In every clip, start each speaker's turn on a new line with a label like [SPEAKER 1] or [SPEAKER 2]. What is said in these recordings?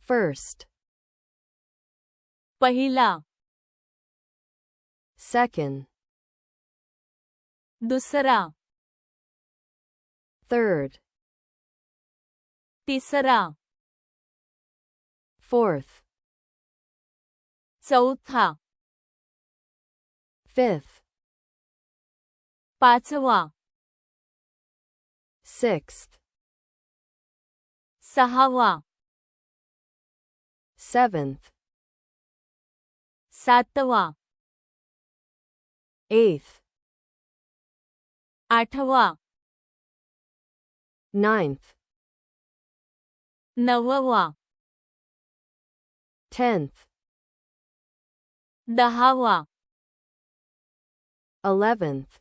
[SPEAKER 1] First.
[SPEAKER 2] पहिला.
[SPEAKER 1] Second.
[SPEAKER 2] दुसरा.
[SPEAKER 1] Third.
[SPEAKER 2] तिसरा.
[SPEAKER 1] Fourth.
[SPEAKER 2] चौथा.
[SPEAKER 1] Fifth.
[SPEAKER 2] पाचवा.
[SPEAKER 1] Sixth.
[SPEAKER 2] सहावा.
[SPEAKER 1] Seventh.
[SPEAKER 2] सातवा.
[SPEAKER 1] Eighth.
[SPEAKER 2] आठवा.
[SPEAKER 1] Ninth.
[SPEAKER 2] नववा.
[SPEAKER 1] 10th.
[SPEAKER 2] दहावा.
[SPEAKER 1] 11th.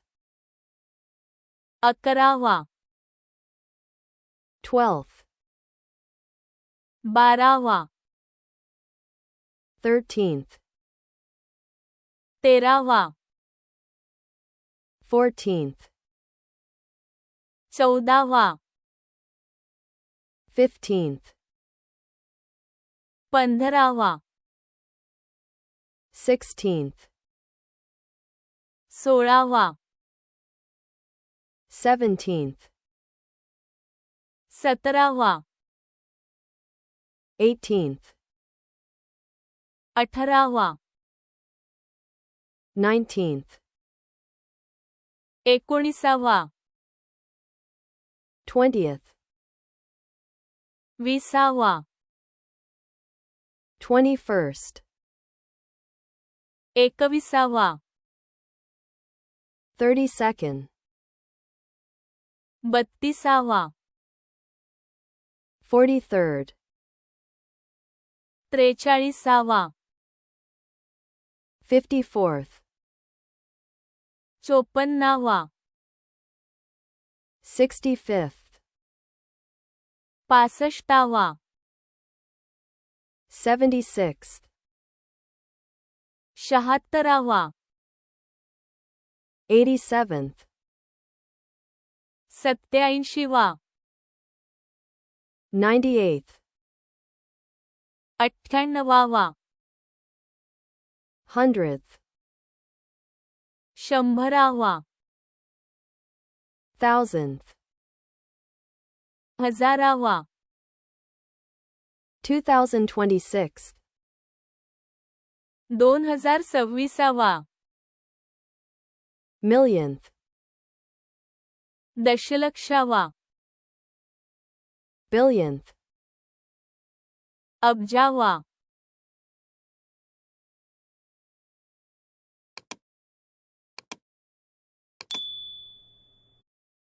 [SPEAKER 2] अकरावा.
[SPEAKER 1] 12th.
[SPEAKER 2] बारावा.
[SPEAKER 1] 13th.
[SPEAKER 2] तेरावा.
[SPEAKER 1] 14th.
[SPEAKER 2] चौदावा.
[SPEAKER 1] 15th.
[SPEAKER 2] पंधरावा.
[SPEAKER 1] 16th.
[SPEAKER 2] सोळावा.
[SPEAKER 1] 17th.
[SPEAKER 2] सतरावा.
[SPEAKER 1] 18th.
[SPEAKER 2] अठरावा.
[SPEAKER 1] 19th.
[SPEAKER 2] एकोणिसावा.
[SPEAKER 1] 20th.
[SPEAKER 2] विसावा.
[SPEAKER 1] 21st.
[SPEAKER 2] एकविसावा.
[SPEAKER 1] 32nd.
[SPEAKER 2] बत्तीसावा.
[SPEAKER 1] 43rd.
[SPEAKER 2] त्रेचाळीसावा.
[SPEAKER 1] 54th.
[SPEAKER 2] चोपन्नावा.
[SPEAKER 1] 65th.
[SPEAKER 2] पासष्टावा.
[SPEAKER 1] 76th.
[SPEAKER 2] शहात्तरावा.
[SPEAKER 1] 87th.
[SPEAKER 2] सत्याऐंशीवा.
[SPEAKER 1] 98th.
[SPEAKER 2] अठ्ठ्याण्णवावा.
[SPEAKER 1] 100th.
[SPEAKER 2] शंभरावा.
[SPEAKER 1] 1000th.
[SPEAKER 2] हजारावा.
[SPEAKER 1] 2026th.
[SPEAKER 2] 2026वा.
[SPEAKER 1] Millionth.
[SPEAKER 2] दशलक्षावा.
[SPEAKER 1] Billionth.
[SPEAKER 2] अब्जावा.